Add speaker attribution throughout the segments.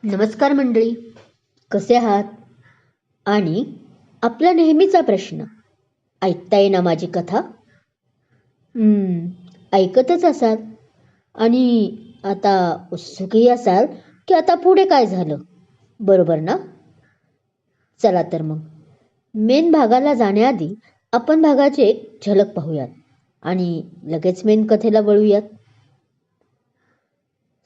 Speaker 1: नमस्कार मंडळी, कसे आहात? आणि आपला नेहमीचा प्रश्न, ऐकताय ना माझी कथा? ऐकतच असाल आणि आता उत्सुकही असाल की आता पुढे काय झालं, बरोबर ना? चला तर मग मेन भागाला जाण्याआधी आपण भागाची एक झलक पाहूयात आणि लगेच मेन कथेला वळूयात.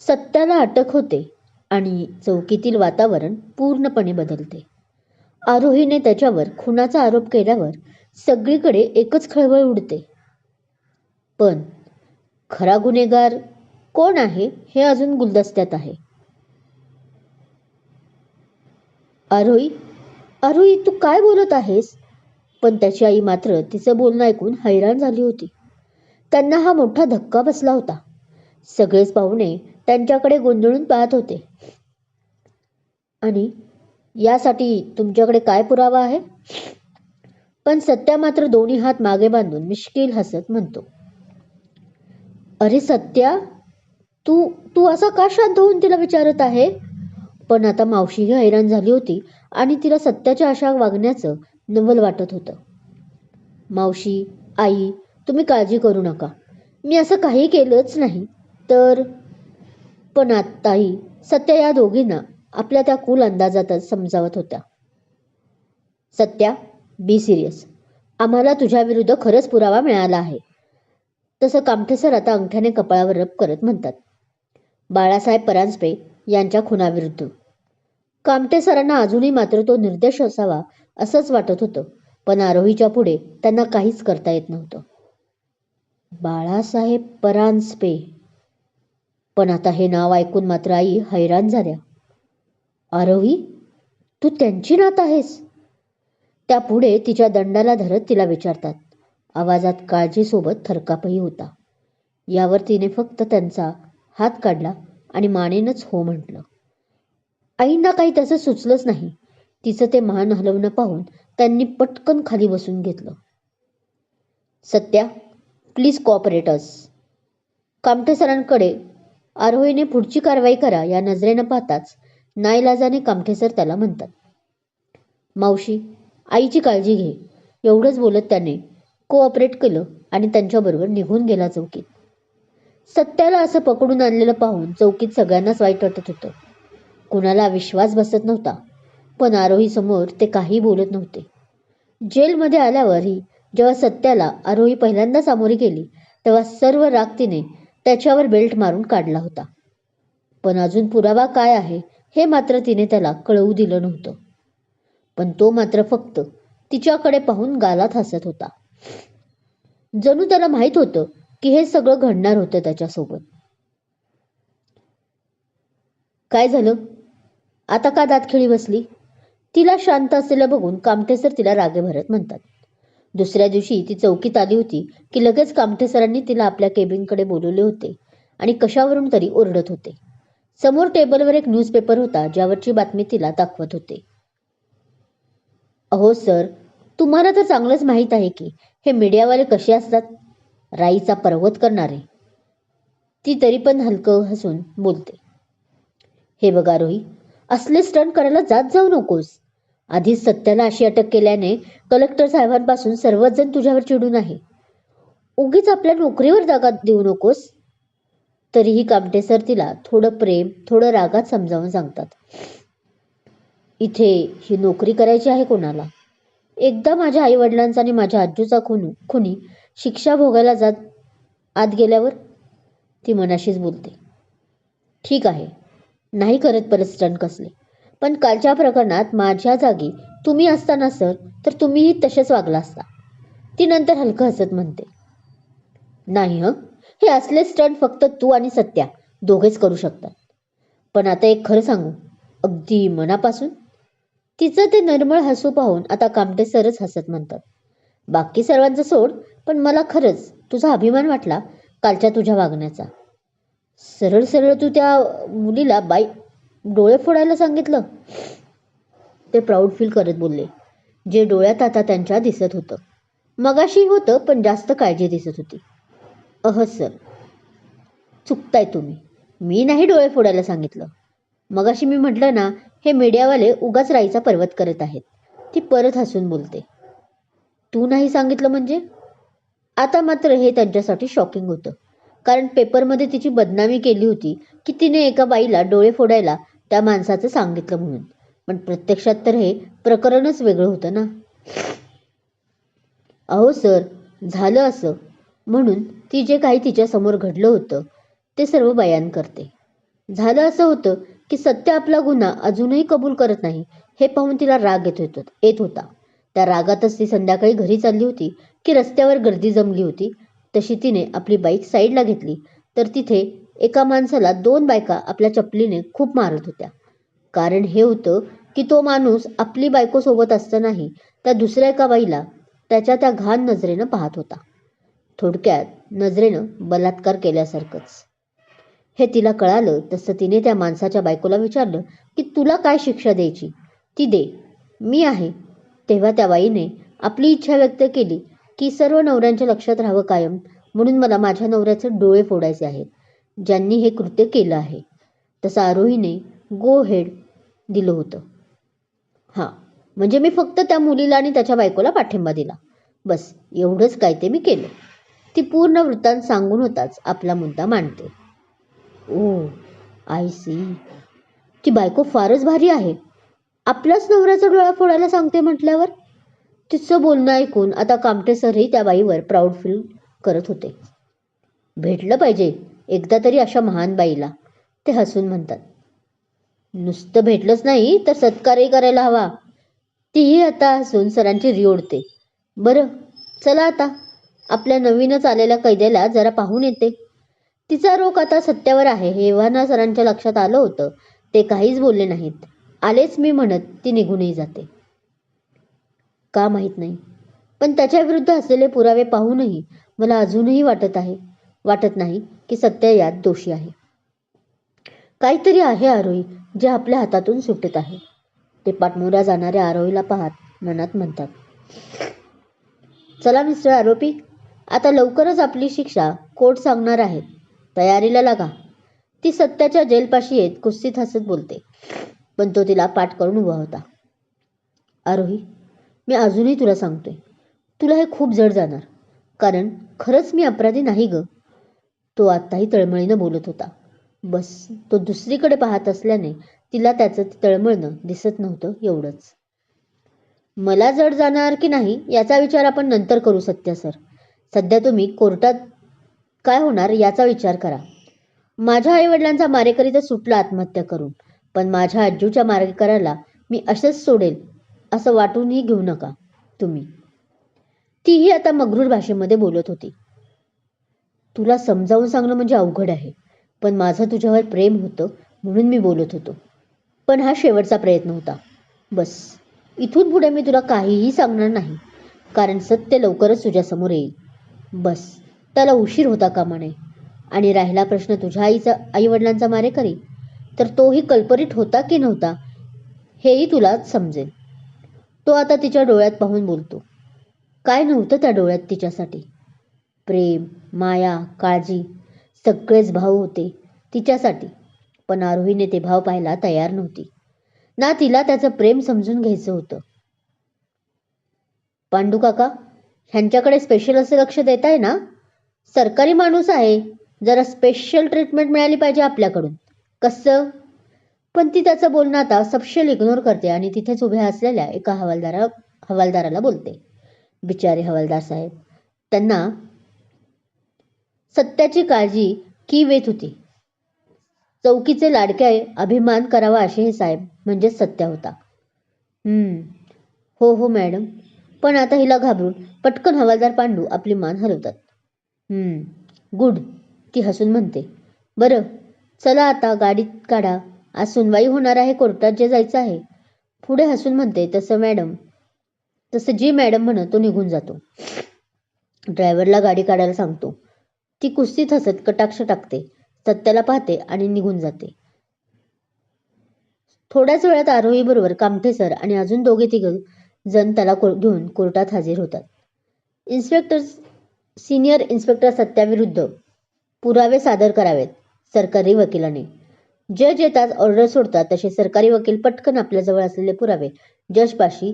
Speaker 1: सत्याला अटक होते आणि चौकीतील वातावरण पूर्णपणे बदलते. आरोहीने त्याच्यावर खुनाचा आरोप केल्यावर सगळीकडे एकच खळबळ उडते. पण खरा गुन्हेगार कोण आहे हे अजून गुलदस्त्यात आहे. आरोही, आरोही, तू काय बोलत आहेस? पण त्याची आई मात्र तिचं बोलणं ऐकून हैराण झाली होती. त्यांना हा मोठा धक्का बसला होता. सगळेच पाहुणे त्यांच्याकडे गोंधळून पाहत होते. आणि यासाठी तुमच्याकडे काय पुरावा आहे? पण सत्या मात्र दोन्ही हात मागे बांधून मिश्किल हसत म्हणतो, अरे सत्या, तू तू असा का शांत होऊन तिला विचारत आहे? पण आता मावशीही हैराण झाली होती आणि तिला सत्याच्या अशा वागण्याचं नवल वाटत होतं. मावशी, आई, तुम्ही काळजी करू नका. मी असं काही केलंच नाही तर. पण आत्ताही सत्या या दोघींना आपल्या त्या कुल अंदाजातच समजावत होत्या. Satya, be serious. आम्हाला तुझ्या विरुद्ध खरंच पुरावा मिळाला आहे. तसं कामठे सर आता अंगठ्याने कपाळावर रब करत म्हणतात, बाळासाहेब परांजपे यांच्या खुनाविरुद्ध. कामठे सरांना अजूनही मात्र तो निर्दोष असावा असंच वाटत होतं. पण आरोहीच्या पुढे त्यांना काहीच करता येत नव्हतं. बाळासाहेब परांजपे. पण आता हे नाव ऐकून मात्र आई हैराण झाल्या. आरोही, तू त्यांची नात आहेस? त्या पुढे तिच्या दंडाला धरत तिला विचारतात. आवाजात काळजीसोबत थरकापही होता. यावर तिने फक्त त्यांचा हात काढला आणि मानेनच हो म्हटलं. आईंना काही तसं सुचलंच नाही. तिचं ते मान हलवणं पाहून त्यांनी पटकन खाली बसून घेतलं. सत्या, प्लीज कॉपरेट अस. कामठे सरांकडे आरोहीने पुढची कारवाई करा या नजरेनं पाहताच नाईलाजाने कामठे सर त्याला म्हणतात, मावशी, आईची काळजी घे. एवढंच बोलत त्याने कोऑपरेट केलं आणि त्यांच्याबरोबर निघून गेला चौकीत. सत्याला असं पकडून आणलेलं पाहून चौकीत सगळ्यांनाच वाईट वाटत होतं. कुणाला विश्वास बसत नव्हता. पण आरोही समोर ते काही बोलत नव्हते. जेलमध्ये आल्यावरही जेव्हा सत्याला आरोही पहिल्यांदा सामोरी गेली तेव्हा सर्व राग तिने त्याच्यावर बेल्ट मारून काढला होता. पण अजून पुरावा काय आहे हे मात्र तिने त्याला कळवू दिलं नव्हतं. पण तो मात्र फक्त तिच्याकडे पाहून गालात हसत होता. जणू त्याला माहित होतं की हे सगळं घडणार होतं त्याच्यासोबत. काय झालं? आता का दातखिळी बसली? तिला शांत असलेलं बघून कामठे सर तिला रागे भरत म्हणतात. दुसऱ्या दिवशी ती चौकीत आली होती की लगेच कामठे सरांनी तिला आपल्या केबिनकडे बोलवले होते आणि कशावरून तरी ओरडत होते. समोर टेबलवर एक न्यूजपेपर होता ज्यावरची बातमी तिला दाखवत होते. अहो सर, तुम्हाला तर चांगलंच माहीत आहे की हे मीडियावाले कसे असतात, राईचा पर्वत करणारे. ती तरी पण हलकं हसून बोलते. हे बघा रोही, असले स्टंट करायला जात जाऊ नकोस. आधीच सत्याला अशी अटक केल्याने कलेक्टर साहेबांपासून सर्वच जण तुझ्यावर चिडून आहे. उगीच आपल्या नोकरीवर दगा देऊ नकोस. तरीही कामठे सर तिला थोडं प्रेम थोडं रागात समजावून सांगतात. इथे ही नोकरी करायची आहे कोणाला? एकदा माझ्या आईवडिलांचा आणि माझ्या आजूचा खुनी शिक्षा भोगायला जात आत गेल्यावर ती मनाशीच बोलते. ठीक आहे, नाही करत परत स्टंट कसले. पण कालच्या प्रकरणात माझ्या जागी तुम्ही असताना सर तर तुम्हीही तसेच वागला असता. ती नंतर हलकं हसत म्हणते. नाही हे असले स्टंट फक्त तू आणि सत्या दोघेच करू शकतात. पण आता एक खरं सांगू, अगदी मनापासून. तिचं ते निर्मळ हसू पाहून आता कामठे सरच हसत म्हणतात. बाकी सर्वांचं सोड, पण मला खरंच तुझा अभिमान वाटला कालच्या तुझ्या वागण्याचा. सरळ सरळ तू त्या मुलीला डोळे फोडायला सांगितलं. ते प्राऊड फील करत बोलले, जे डोळ्यात आता त्यांच्या दिसत होतं. मगाशी होतं पण जास्त काळजी दिसत होती. सर, चुकताय तुम्ही. मी नाही डोळे फोडायला सांगितलं. मगाशी मी म्हटलं ना, हे मीडियावाले उगाच राईचा पर्वत करत आहेत. ती परत हसून बोलते. तू नाही सांगितलं म्हणजे? आता मात्र हे त्यांच्यासाठी शॉकिंग होतं. कारण पेपरमध्ये तिची बदनामी केली होती की तिने एका बाईला डोळे फोडायला त्या माणसाचं सांगितलं म्हणून. पण प्रत्यक्षात तर हे प्रकरणच वेगळं होतं ना. अहो सर, झालं असं म्हणून ती जे काही तिच्यासमोर घडलं होतं ते सर्व बयान करते. झालं असं होतं की सत्य आपला गुन्हा अजूनही कबूल करत नाही हे पाहून तिला राग येत होता. त्या रागातच ती संध्याकाळी घरी चालली होती की रस्त्यावर गर्दी जमली होती. तशी तिने आपली बाईक साईडला घेतली तर तिथे एका माणसाला 2 बायका आपल्या चपलीने खूप मारत होत्या. कारण हे होतं की तो माणूस आपली बायको सोबत असतानाही त्या दुसऱ्या एका बाईला त्याच्या त्या घाण नजरेनं पाहत होता. थोडक्यात नजरेनं बलात्कार केल्यासारखंच. हे तिला कळालं तसं तिने त्या माणसाच्या बायकोला विचारलं की तुला काय शिक्षा द्यायची ती दे, मी आहे. तेव्हा त्या बाईने आपली इच्छा व्यक्त केली की सर्व नवऱ्यांच्या लक्षात राहावं कायम, म्हणून मला माझ्या नवऱ्याचे डोळे फोडायचे आहेत ज्यांनी हे कृत्य केलं आहे. तसं आरोहीने गो हेड दिलं होतं. हां, म्हणजे मी फक्त त्या मुलीला आणि त्याच्या बायकोला पाठिंबा दिला, बस एवढंच काय ते मी केलं. ती पूर्ण वृत्तांत सांगून होताच आपला मुद्दा मांडते. ओ, आय सी. ती बायको फारच भारी आहे. आपल्याच नवऱ्याचा डोळा फोडायला सांगते म्हटल्यावर. तिचं बोलणं ऐकून आता कामटे सरही त्या बाईवर प्राऊड फील करत होते. भेटलं पाहिजे एकदा तरी अशा महान बाईला, ते हसून म्हणतात. नुसतं भेटलंच नाही तर सत्कारही करायला हवा. तीही आता हसून सरांची री ओढते. बरं, चला आता आपल्या नवीनच आलेल्या कैद्याला जरा पाहून येते. तिचा रोख आता सत्यावर आहे हे एव्हाना सरांच्या लक्षात आलं होतं. ते काहीच बोलले नाहीत. आलेच मी म्हणत ती निघूनही जाते. का माहीत नाही, पण त्याच्या विरुद्ध असलेले पुरावे पाहूनही मला अजूनही वाटत नाही की सत्य यात दोषी आहे. काहीतरी आहे आरोही जे आपल्या हातातून सुटत आहे. ते पाठमोऱ्या जाणाऱ्या आरोहीला पाहत मनात म्हणतात. चला मिस्टर आरोपी, आता लवकरच आपली शिक्षा कोर्ट सांगणार आहेत. तयारीला लागा. ती सत्याच्या जेलपाशी येत कुस्तीत हसत बोलते. पण तो तिला पाठ करून उभा होता. आरोही, मी अजूनही तुला सांगतोय, तुला हे खूप जड जाणार. कारण खरंच मी अपराधी नाही ग. तो आत्ताही तळमळीनं बोलत होता. बस तो दुसरीकडे पाहत असल्याने तिला त्याचं तळमळणं दिसत नव्हतं एवढंच. मला जड जाणार की नाही याचा विचार आपण नंतर करू सत्या सर. सध्या तुम्ही कोर्टात काय होणार याचा विचार करा. माझ्या आईवडिलांचा मारेकरी तर सुटला आत्महत्या करून, पण माझ्या आज्जूच्या मारेकऱ्याला मी असंच सोडेल असं वाटूनही घेऊ नका तुम्ही. तीही आता मगरूर भाषेमध्ये बोलत होती. तुला समजावून सांगणं म्हणजे अवघड आहे, पण माझं तुझ्यावर प्रेम होतं म्हणून मी बोलत होतो. पण हा शेवटचा प्रयत्न होता. बस इथून पुढे मी तुला काहीही सांगणार नाही, कारण सत्य लवकरच तुझ्यासमोर येईल. बस त्याला उशीर होता कामा नये. आणि राहिला प्रश्न तुझ्या आईवडिलांचा मारेकरी, तर तोही कल्परित होता की नव्हता हेही तुलाच समजेल. तो आता तिच्या डोळ्यात पाहून बोलतो. काय नव्हतं त्या डोळ्यात तिच्यासाठी? प्रेम, माया, काळजी सगळेच भाव होते तिच्यासाठी. पण आरोहीने ते भाव पाहायला तयार नव्हती ना. तिला त्याचं प्रेम समजून घ्यायचं होतं. पांडू काका, ह्यांच्याकडे स्पेशल असं लक्ष देताय ना? सरकारी माणूस आहे, जरा स्पेशल ट्रीटमेंट मिळाली पाहिजे आपल्याकडून. कसं? पण ती त्याचं बोलणं आता सपशेल इग्नोर करते आणि तिथेच उभ्या असलेल्या एका हवालदाराला बोलते. बिचारे हवालदार साहेब, त्यांना सत्याची काळजी कीव येत होती. चौकीचे लाडके अभिमान करावा असे हे साहेब म्हणजेच सत्य होता. हो हो मॅडम. पण आता हिला घाबरून पटकन हवालदार पांडू आपली मान हलवतात. गुड, ती हसून म्हणते. बरं, चला आता गाडीत काढा. आज सुनवाई होणार आहे कोर्टात जे जायचं आहे. पुढे हसून म्हणते. तसं जी मॅडम म्हणत तो निघून जातो. ड्रायव्हरला गाडी काढायला सांगतो. ती कुस्तीत हसत कटाक्ष टाकते, सत्याला पाहते आणि निघून जाते. थोड्याच वेळात आरोही बरोबर कामठे सर आणि अजून 2-3 जण त्याला घेऊन कोर्टात हजर होतात. सिनियर इन्स्पेक्टर सत्याविरुद्ध पुरावे सादर करावेत सरकारी वकिलाने. जज येताच ऑर्डर सोडतात तसे सरकारी वकील पटकन आपल्याजवळ असलेले पुरावे जजपाशी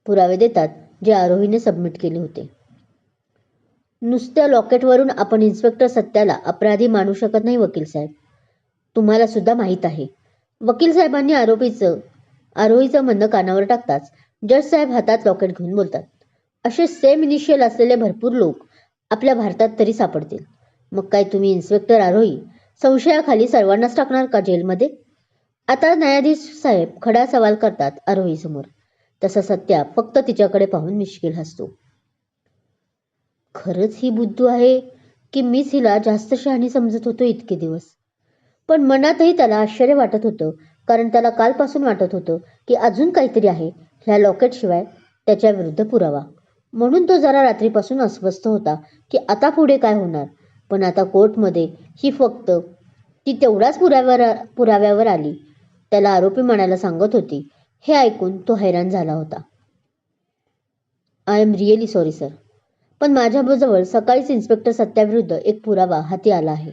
Speaker 1: पुरावे देतात जे आरोहीने सबमिट केले होते. नुसत्या लॉकेटवरून आपण इन्स्पेक्टर सत्याला अपराधी मानू शकत नाही वकील साहेब. तुम्हाला सुद्धा माहीत आहे. वकील साहेबांनी आरोहीचं म्हणणं कानावर टाकताच जज साहेब हातात लॉकेट घेऊन बोलतात. असे सेम इनिशियल असलेले भरपूर लोक आपल्या भारतात तरी सापडतील. मग काय तुम्ही इन्स्पेक्टर आरोही संशयाखाली सर्वांनाच टाकणार का जेलमध्ये? आता न्यायाधीश साहेब खडा सवाल करतात आरोही समोर. तसा सत्या फक्त तिच्याकडे पाहून मिश्किल हसतो. खरंच ही बुद्धू आहे की मीच हिला जास्त शहाणी समजत होतो इतके दिवस. पण मनातही त्याला आश्चर्य वाटत होतं, कारण त्याला कालपासून वाटत होतं की अजून काहीतरी आहे ह्या लॉकेटशिवाय त्याच्या विरुद्ध पुरावा. म्हणून तो जरा रात्रीपासून अस्वस्थ होता की आता पुढे काय होणार. पण आता कोर्टमध्ये ही फक्त ती तेवढ्याच पुराव्यावर आली त्याला आरोपी म्हणायला सांगत होती. हे ऐकून तो हैराण झाला होता. I am really sorry sir, पण माझ्याजवळ सकाळीच इन्स्पेक्टर सत्याविरुद्ध एक पुरावा हाती आला आहे,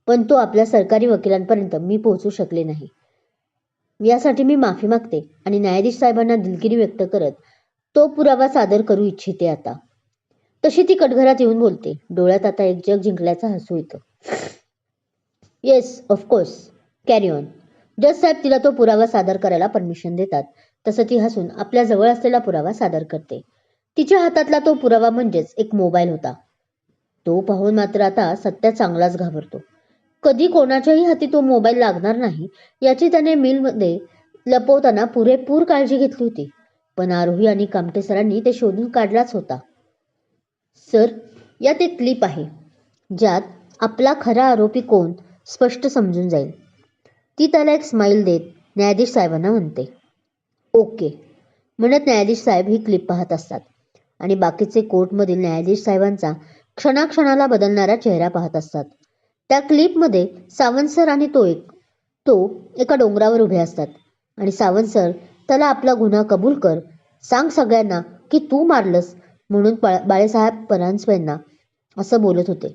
Speaker 1: पण तो आपल्या सरकारी वकिलांपर्यंत मी पोहोचू शकले नाही. यासाठी मी माफी मागते आणि न्यायाधीश साहेबांना दिलगिरी व्यक्त करत तो पुरावा सादर करू इच्छिते आता. तशी ती कटघरात येऊन बोलते. डोळ्यात आता एक जग जिंकल्याचं हसू येतं. Yes of course, carry on. जज साहेब तिला तो पुरावा सादर करायला परमिशन देतात. तसं ती हसून आपल्या जवळ असलेला पुरावा सादर करते. तिच्या हातातला तो पुरावा म्हणजेच एक मोबाईल होता. तो पाहून मात्र आता सत्या चांगलाच घाबरतो. कधी कोणाच्याही हाती तो मोबाईल लागणार नाही याची त्याने मिलमध्ये लपवताना पुरेपूर काळजी घेतली होती. पण आरोही आणि कामटे सरांनी ते शोधून काढलाच होता. सर, यात एक क्लिप आहे ज्यात आपला खरा आरोपी कोण स्पष्ट समजून जाईल. ती त्याला एक स्माईल देत न्यायाधीश साहेबांना म्हणते. ओके म्हणत न्यायाधीश साहेब ही क्लिप पाहत असतात आणि बाकीचे कोर्टमधील न्यायाधीश साहेबांचा क्षणाक्षणाला बदलणारा चेहरा पाहत असतात. त्या क्लिपमध्ये सावंत सर आणि तो एका डोंगरावर उभे असतात आणि सावंत सर त्याला आपला गुन्हा कबूल कर, सांग सगळ्यांना की तू मारलंस म्हणून बाळासाहेब परांजपेंना असं बोलत होते.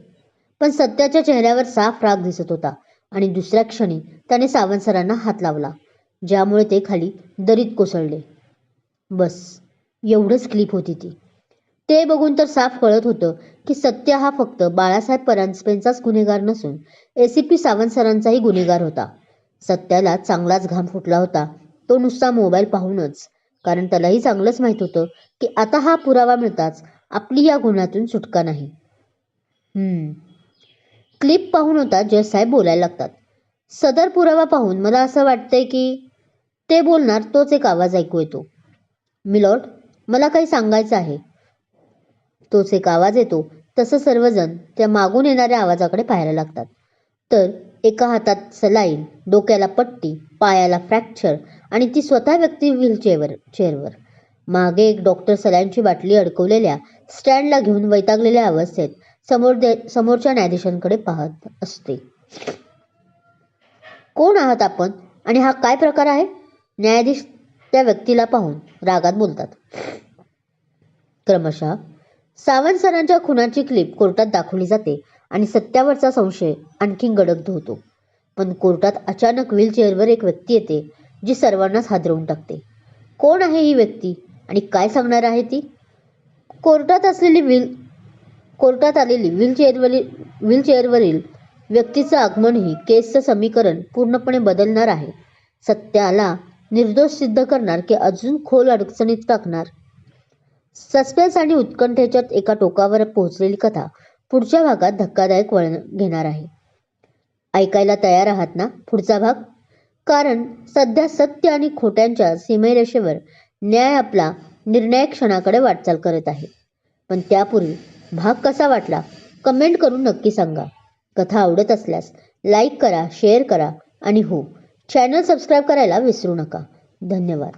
Speaker 1: पण सत्याच्या चेहऱ्यावर साफ राग दिसत होता आणि दुसऱ्या क्षणी त्याने सावंत सरांना हात लावला, ज्यामुळे ते खाली दरीत कोसळले. बस एवढंच क्लिप होती ती. ते बघून तर साफ कळत होतं की सत्य हा फक्त बाळासाहेब परांजपेंचाच गुन्हेगार नसून ACP सावंत सरांचाही गुन्हेगार होता. सत्याला चांगलाच घाम फुटला होता, तो नुसता मोबाईल पाहूनच, कारण त्यालाही चांगलंच माहित होतं की आता हा पुरावा मिळताच आपली या गुन्ह्यातून सुटका नाही. क्लिप पाहून होता जज साहेब बोलायला लागतात. सदर पुरावा पाहून मला असं वाटतंय की ते बोलणार तोच एक आवाज ऐकू येतो. मिलॉर्ड, मला काही सांगायचं आहे. तोच एक आवाज येतो तसं सर्वजण त्या मागून येणाऱ्या आवाजाकडे पाहायला लागतात. तर एका हातात सलाईन, डोक्याला पट्टी, पायाला फ्रॅक्चर आणि ती स्वतः व्यक्ती चेअरवर. मागे एक डॉक्टर सलाईनची बाटली अडकवलेल्या स्टँडला घेऊन वैतागलेल्या अवस्थेत समोरच्या न्यायाधीशांकडे पाहत असते. कोण आहात आपण आणि हा काय प्रकार आहे? न्यायाधीश त्या व्यक्तीला पाहून रागात बोलतात. क्रमशः सावंत सरांच्या खुनाची क्लिप कोर्टात दाखवली जाते आणि सत्यावरचा संशय आणखी गडद होतो. पण कोर्टात अचानक व्हीलचेअरवर एक व्यक्ती येते जी सर्वांनाच हादरवून टाकते. कोण आहे ही व्यक्ती आणि काय सांगणार आहे ती? कोर्टात आलेली व्हीलचेअरवरील व्यक्तीचं आगमन ही केसचं समीकरण पूर्णपणे बदलणार आहे. सत्याला निर्दोष सिद्ध करणार की अजून खोल अडचणीत टाकणार? सस्पेन्स आणि उत्कंठेच्या एका टोकावर पोहोचलेली कथा पुढच्या भागात धक्कादायक वळण घेणार आहे. ऐकायला तयार आहात ना पुढचा भाग? कारण सध्या सत्य आणि खोट्यांच्या सीमारेषेवर न्याय आपला निर्णायक क्षणाकडे वाटचाल करत आहे. पण त्यापूर्वी भाग कसा वाटला कमेंट करून नक्की सांगा. कथा आवडत असल्यास लाईक करा, शेअर करा आणि हो, चॅनल सबस्क्राईब करायला विसरू नका. धन्यवाद.